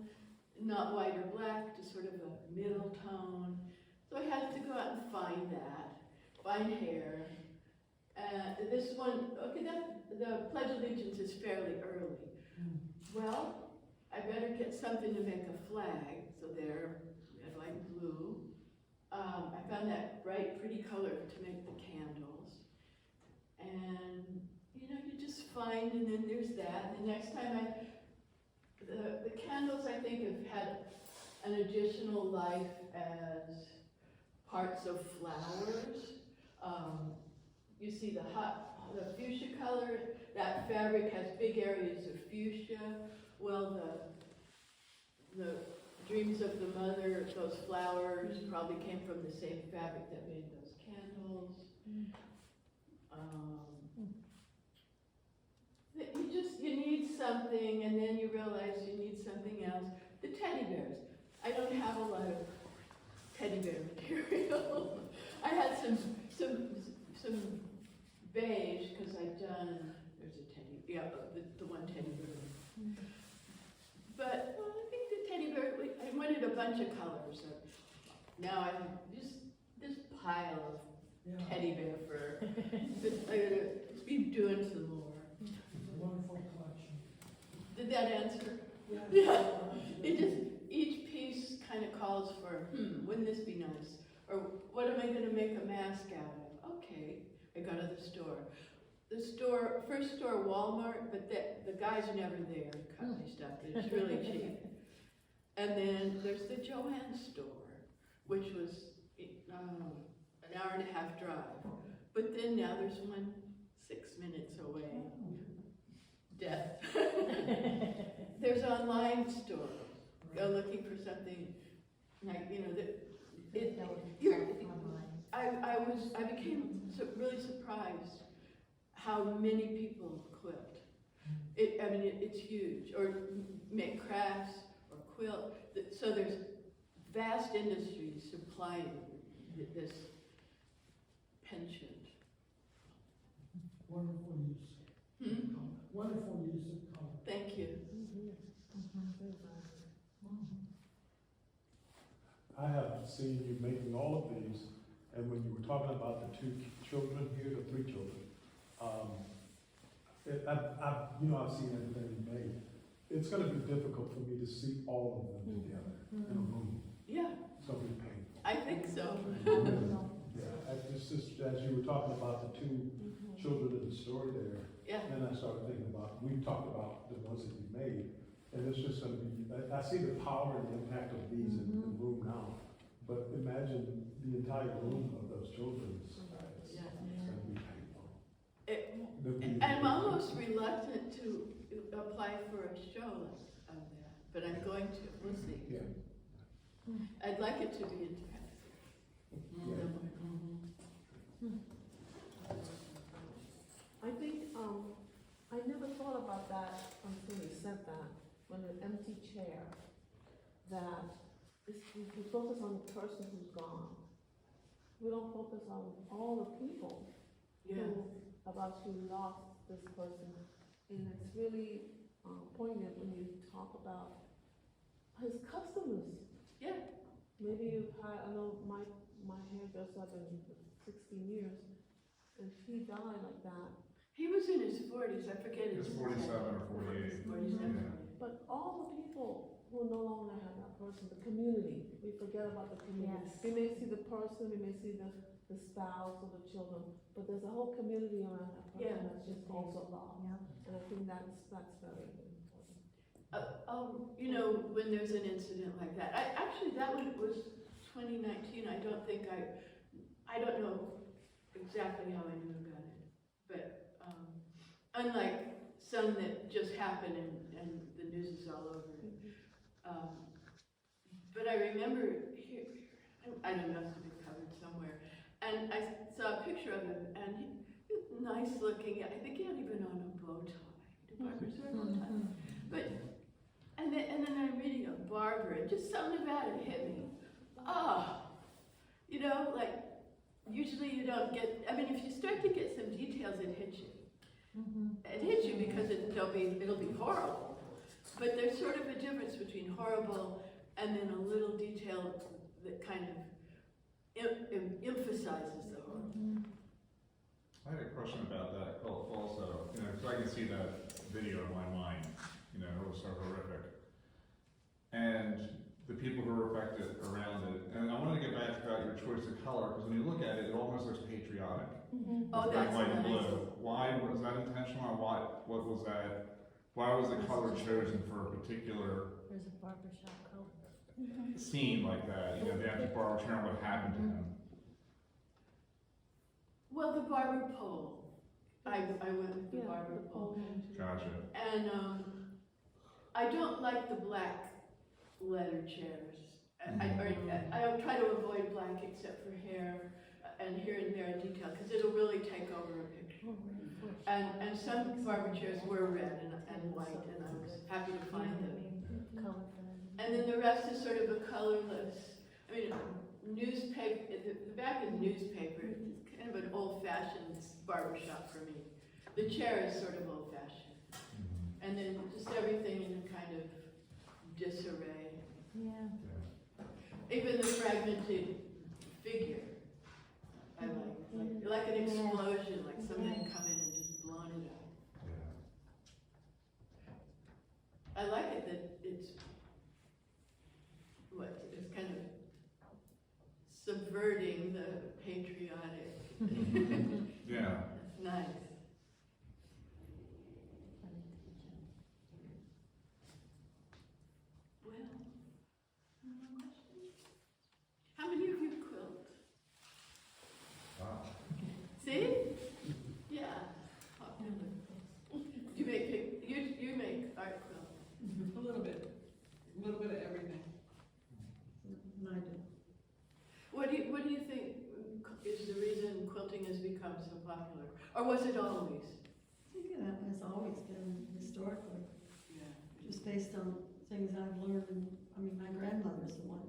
not white or black, just sort of a middle tone. So I had to go out and find hair. This one, okay, the Pledge of Allegiance is fairly early. Well, I better get something to make a flag, so there, red, white, and blue. I found that bright, pretty color to make the candles. And, you just find, and then there's that. And the next time the candles, I think, have had an additional life as parts of flowers. You see the fuchsia color, that fabric has big areas of fuchsia. Well, the dreams of the mother, those flowers probably came from the same fabric that made those candles. You need something, and then you realize you need something else. The teddy bears. I don't have a lot of teddy bear material. I had some beige, because I've done, there's a teddy, the one teddy bear. But I think the teddy bear, I wanted a bunch of colors. So now I have just this pile of teddy bear fur. I'm going to be doing some more. It's a wonderful collection. Did that answer? Yeah. Yeah. Each piece kind of calls for, wouldn't this be nice? Or what am I going to make a mask out of? Okay, I go to the store. First store, Walmart, but the guys are never there to cut my stuff. It's really cheap. And then there's the Joann store, which was an hour and a half drive. But then now there's one 6 minutes away. Death. There's online stores. Go looking for something like, I became really surprised how many people quilt. It's huge, or make crafts or quilt. So there's vast industries supplying this penchant. Wonderful use. Wonderful use of color. Thank you. I have seen you making all of these, and when you were talking about the two children here, the three children, I've seen everything you made. It's going to be difficult for me to see all of them together in a room. Yeah, It's going to be painful. I think so. Yeah. sister, as you were talking about the two children in the story there, Yeah. then I started thinking about, we talked about the ones that you made, and it's just gonna be, I see the power and the impact of these in the room now, but imagine the entire room of those children. It's Yeah. gonna be painful. And I'm almost reluctant to apply for a show of that, but I'm going to, we'll see. Yeah. I'd like it to be interactive. I think, I never thought about that until you said that, when an empty chair, that we focus on the person who's gone. We don't focus on all the people Yeah. who lost this person. And it's really poignant when you talk about his customers. Yeah. Maybe you've had, I know my hairdresser, I've been 16 years, and she died like that. He was in his 40s, I forget his. It's 47 or 48. 47. Yeah. But all the people who no longer have that person, the community, we forget about the community. Yes. We may see the person, we may see the spouse or the children, but there's a whole community around that person Yeah. that's just also lost. Yeah. And I think that's very important. You know, when there's an incident like that, actually that one was 2019, I don't know exactly how I knew about it, but, unlike some that just happen and the news is all over it. But I remember here, I don't know, it's been covered somewhere, and I saw a picture of him, and he was nice looking, I think he had even on a bow tie. Do barbers wear bow ties? But, and then I'm reading a barber, and just something about it hit me. You know, like, usually you don't get, I mean, if you start to get some details, it hits you. It hits you because it'll be horrible. But there's sort of a difference between horrible and then a little detail that kind of emphasizes the horror. I had a question about that also, because I can see that video in my mind, it was so horrific. And the people who were affected around it, and I wanted to get back about your choice of color, because when you look at it, it almost looks patriotic. Oh, It's that's white and nice. blue. Why, was that intentional, or what was that? Why was the color chosen for a particular There's a barbershop color. scene like that? The empty barber chair, what happened to him? Well, the barber pole. I went with the Yeah, barber the pole. pole. Gotcha. And I don't like the black leather chairs. I don't try to avoid black except for hair and here and there detail, because it'll really take over a picture. And some barber chairs were red and white, and I was happy to find them. And then the rest is sort of a colorless, newspaper, the back is newspaper. It's kind of an old-fashioned barbershop for me. The chair is sort of old-fashioned. And then just everything in a kind of disarray. Yeah. Even the fragmented figure, I like an explosion, like something come in and just blown it up. I like it that it's kind of subverting the patriotic. Yeah. It's nice. Well, no more questions? How many of you quilt? Wow. See? Yeah. You make art quilt. A little bit of everything. I do. What do you think is the reason quilting has become so popular? Or was it always? I think it has always been historically, Yeah. just based on things I've learned. My grandmother's the one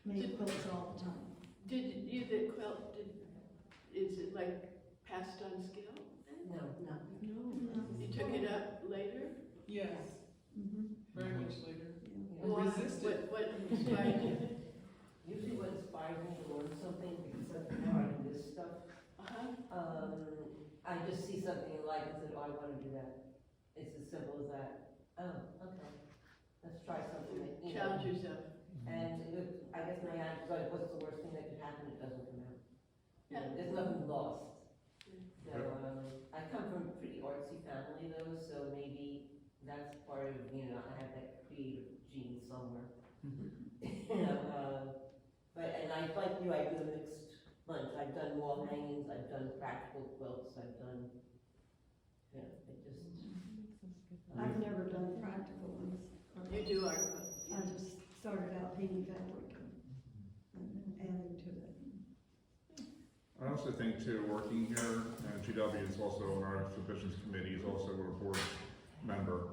who made quilts all the time. Did you that quilt, is it like passed on skill? No. You took it up later? Yes, very much later. Why? Resisted. What inspired you? Usually what inspires me to learn something, because now I do this stuff, I just see something in life and said, oh, I want to do that. It's as simple as that. Oh, okay. Let's try something that, Challenge yourself. And I guess my answer is like, what's the worst thing that could happen? It doesn't come out. You know, there's nothing lost. So, I come from a pretty artsy family though, so maybe that's part of, you know, I have that creative gene somewhere. You know, and I, like you, I do a mixed bunch. I've done wall hangings, I've done practical quilts, I've done, you know, it just. I've never done practical ones. You do art. I just started out painting fabric and adding to it. I also think too, working here, and GW is also on our exhibitions committee, is also a board member.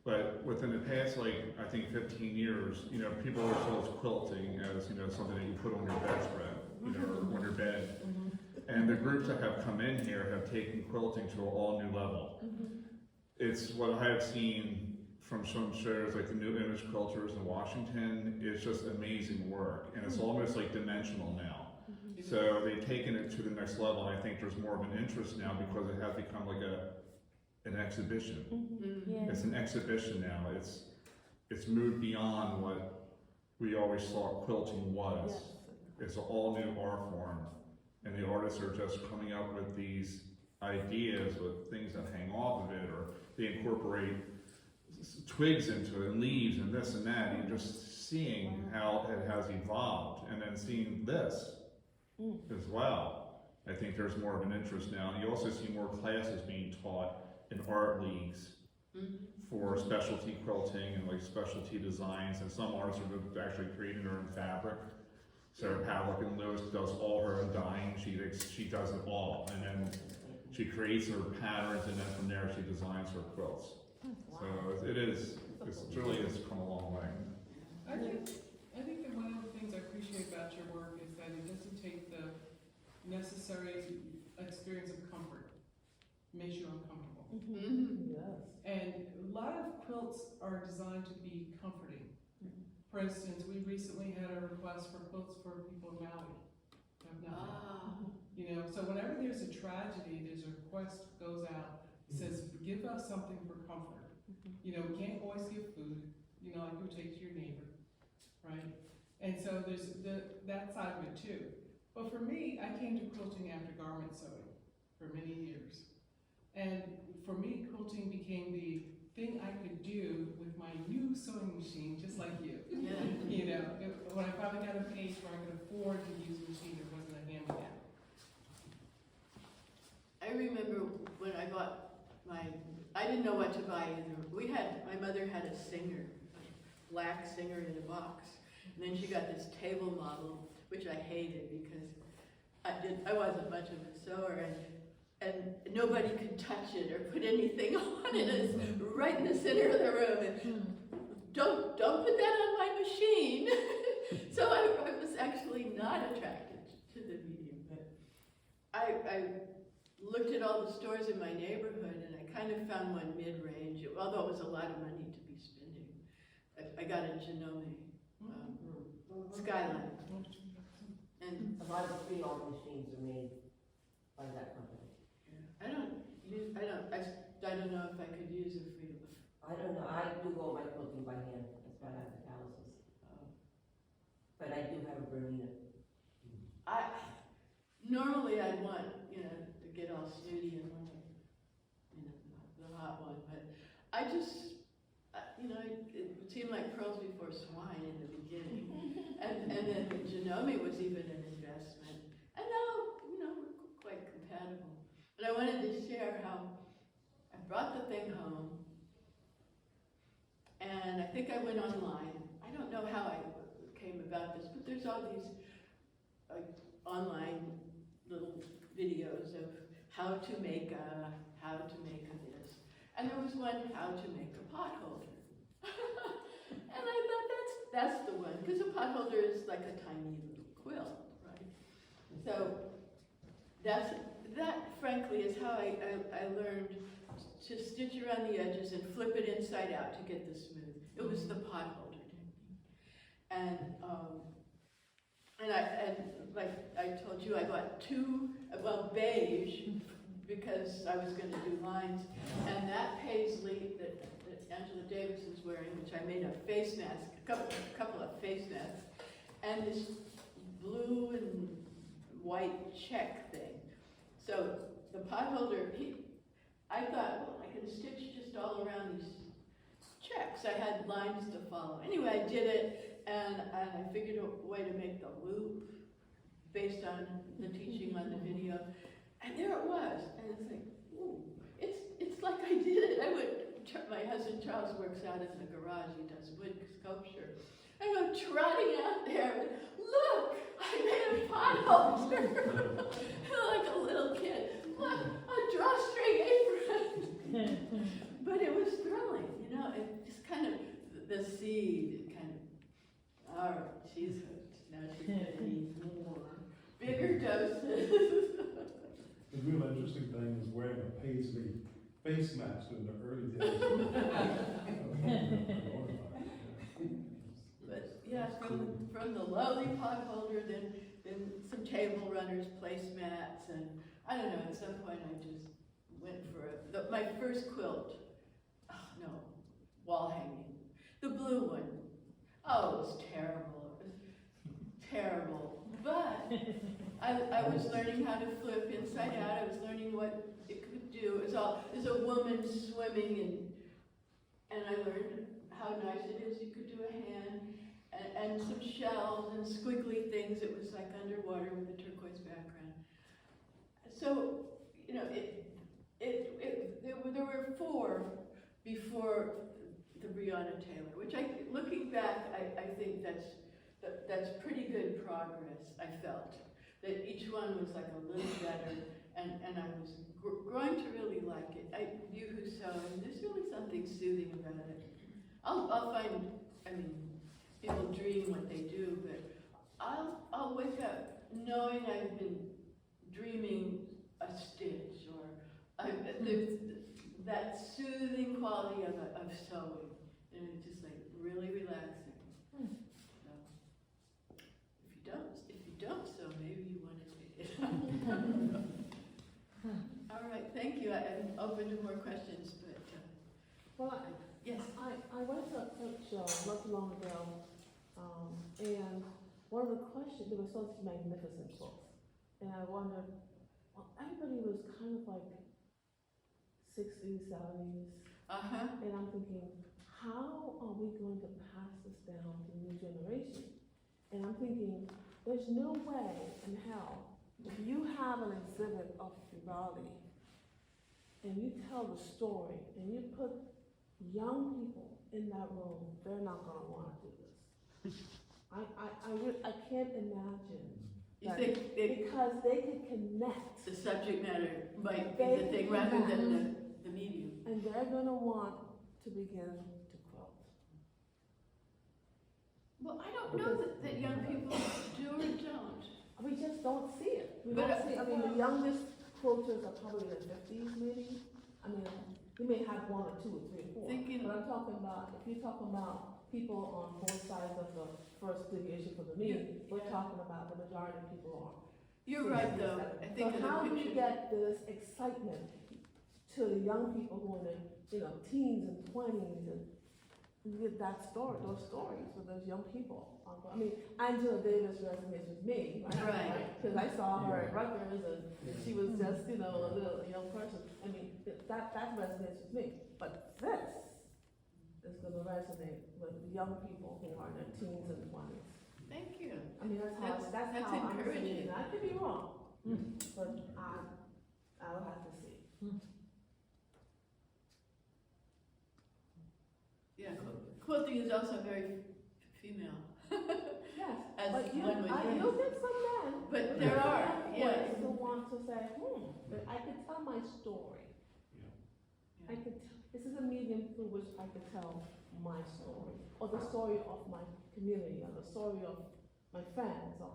But within the past, like, I think 15 years, you know, people always saw quilting as, you know, something that you put on your bedspread, you know, or on your bed. And the groups that have come in here have taken quilting to an all new level. It's what I have seen from some shows like the New Image Quilters in Washington. It's just amazing work, and it's almost like dimensional now. So they've taken it to the next level, and I think there's more of an interest now because it has become like an exhibition. It's an exhibition now. It's moved beyond what we always thought quilting was. It's an all new art form, and the artists are just coming up with these ideas with things that hang off of it, or they incorporate twigs into it and leaves and this and that, and you're just seeing how it has evolved, and then seeing this as well. I think there's more of an interest now, and you also see more classes being taught in art leagues for specialty quilting and like specialty designs, and some artists are actually creating their own fabric. Sarah Pavlik and Lewis does all her own dyeing. She does it all, and then she creates her patterns, and then from there she designs her quilts. So it really has come a long way. I think that one of the things I appreciate about your work is that it doesn't take the necessary experience of comfort. It makes you uncomfortable. Yes. And a lot of quilts are designed to be comforting. For instance, we recently had a request for quilts for people in Maui. You know, so whenever there's a tragedy, there's a request goes out, says, give us something for comfort. You know, we can't always give food, you know, like you would take to your neighbor, right? And so there's that side of it too. But for me, I came to quilting after garment sewing for many years. And for me, quilting became the thing I could do with my new sewing machine, just like you. You know, when I finally got a page where I could afford to use a machine that wasn't a hand-me-down. I remember when I bought I didn't know what to buy either. My mother had a Singer, a black Singer in a box. And then she got this table model, which I hated because I wasn't much of a sewer, and nobody could touch it or put anything on it. It's right in the center of the room. And don't put that on my machine. So I was actually not attracted to the medium, but I looked at all the stores in my neighborhood, and I kind of found one mid-range, although it was a lot of money to be spending. I got a Genome Skyline. And A lot of pre-owned machines are made by that company. I don't know if I could use a free. I don't know, I do all my quilting by hand, that's why I have the calluses. But I do have a Breonna. Normally I'd want, you know, to get all snooty and want, you know, the hot one, but I just, you know, it seemed like pearls before swine in the beginning. And then the Genome was even an investment. And now, you know, we're quite compatible. But I wanted to share how I brought the thing home, and I think I went online. I don't know how I came about this, but there's all these online little videos of how to make this. And there was one, how to make a pot holder. And I thought that's the one, because a pot holder is like a tiny little quilt, right? So that frankly is how I learned to stitch around the edges and flip it inside out to get this smooth. It was the pot holder technique. And like I told you, I bought beige, because I was going to do lines, and that paisley that Angela Davison's wearing, which I made a face mask, a couple of face masks, and this blue and white check thing. So the potholder, I thought, well, I can stitch just all around these checks. I had lines to follow. Anyway, I did it, and I figured a way to make the loop based on the teaching on the video. And there it was. And it's like, ooh, it's like I did it. My husband Charles works out in the garage. He does wood sculpture. I go trotting out there, look, I made a potholder. Like a little kid. Look, a drawstring apron. But it was thrilling, you know, it just kind of, the seed, it kind of, all right, she's hooked. Now she's gonna need more. Bigger doses. The real interesting thing is wearing a paisley face mask in the early days. But yeah, from the lowly potholder, then some table runners, placemats, and I don't know, at some point I just went for my first quilt. Oh, no, wall hanging. The blue one. Oh, it was terrible. It was terrible. But I was learning how to flip inside out. I was learning what it could do. It was a woman swimming, and I learned how nice it is. You could do a hand and some shells and squiggly things. It was like underwater with a turquoise background. So, you know, there were 4 before the Breonna Taylor, which looking back, I think that's pretty good progress. I felt that each one was like a little better, and I was growing to really like it. You who sew, and there's really something soothing about it. I'll find, I mean, people dream what they do, but I'll wake up knowing I've been dreaming a stitch, or there's that soothing quality of sewing, and it's just like really relaxing. So, if you don't sew, maybe you want to take it. All right, thank you. I'm open to more questions, but Well, yes. I went to a quilt show not too long ago, and one of the questions, there were such magnificent books, and I wondered, well, everybody was kind of like 60s, 70s, and I'm thinking, how are we going to pass this down to the new generation? And I'm thinking, there's no way in hell, if you have an exhibit of frivolity, and you tell the story, and you put young people in that room, they're not gonna wanna do this. I can't imagine. You think Because they can connect. the subject matter might be the thing rather than the medium? And they're gonna want to begin to quilt. Well, I don't know that young people do or don't. We just don't see it. We But, don't see it. I mean, the youngest quilters are probably in their 50s, maybe. I mean, you may have 1 or 2 or 3 or 4. Thinking- But I'm talking about, if you're talking about people on both sides of the first deviation from the mean, we're talking about the majority of people are. You're right, though. I think So of how the do you picture. get this excitement to the young people who are in their, teens and 20s, and you get that story, those stories with those young people. I mean, Angela Davis resonates with me, Right. Because I saw her at Rutgers, and she was just, a little young person. I mean, that resonates with me. But this is going to resonate with young people who are in their teens and 20s. Thank you. I mean, that's how That's I'm seeing encouraging. it. I could be wrong, but I'll have to see. Yeah, quilting is also very female. Yes, As but one would you'll think. get some men. But there are, yes. Who want to say, but I could tell my story. I could, this is a medium through which I could tell my story, or the story of my community, or the story of my friends, or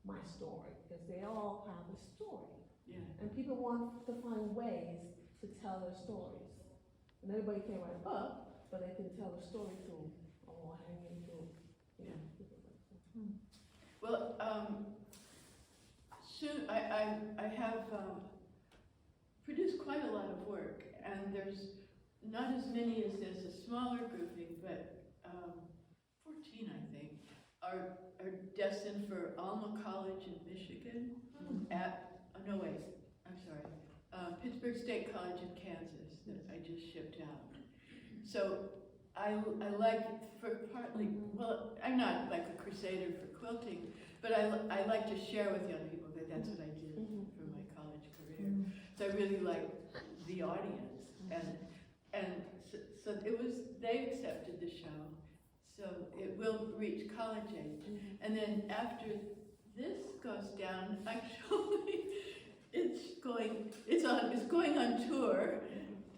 my story, because they all have a story. Yeah. And people want to find ways to tell their stories. And everybody can't write a book, but they can tell a story through a wall hanging, through, people like that. Well, soon, I have produced quite a lot of work, and there's not as many as this, a smaller grouping, but 14, I think, are destined for Alma College in Michigan Pittsburgh State College in Kansas that I just shipped out. So I like it for partly, well, I'm not like a crusader for quilting, but I like to share with young people that that's what I did for my college career. So I really like the audience, and so it was, they accepted the show, so it will reach college age. And then after this goes down, actually, it's going on tour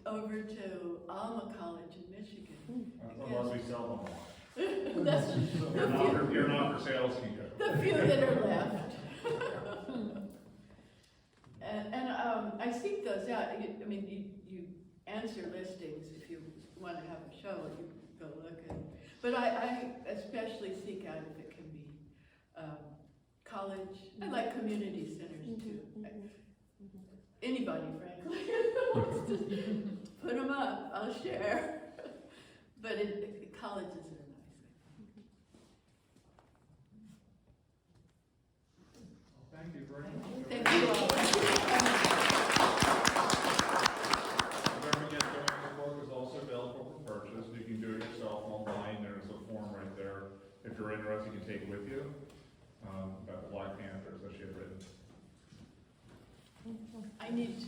over to Alma College in Michigan. Unless we sell them all. That's You're not for sales, Kika. the few that are left. and I seek those out. I mean, you answer listings if you want to have a show, you go look at it. But I especially seek out if it can be college. I like community centers too. Anybody, frankly, put them up, I'll share. But colleges are nice. Thank you very much. Thank you all. Don't forget, Taylor and Floyd is also available for purchase. You can do it yourself online. There's a form right there. If you're interested, you can take with you. About the Black Panthers that she had written. I need to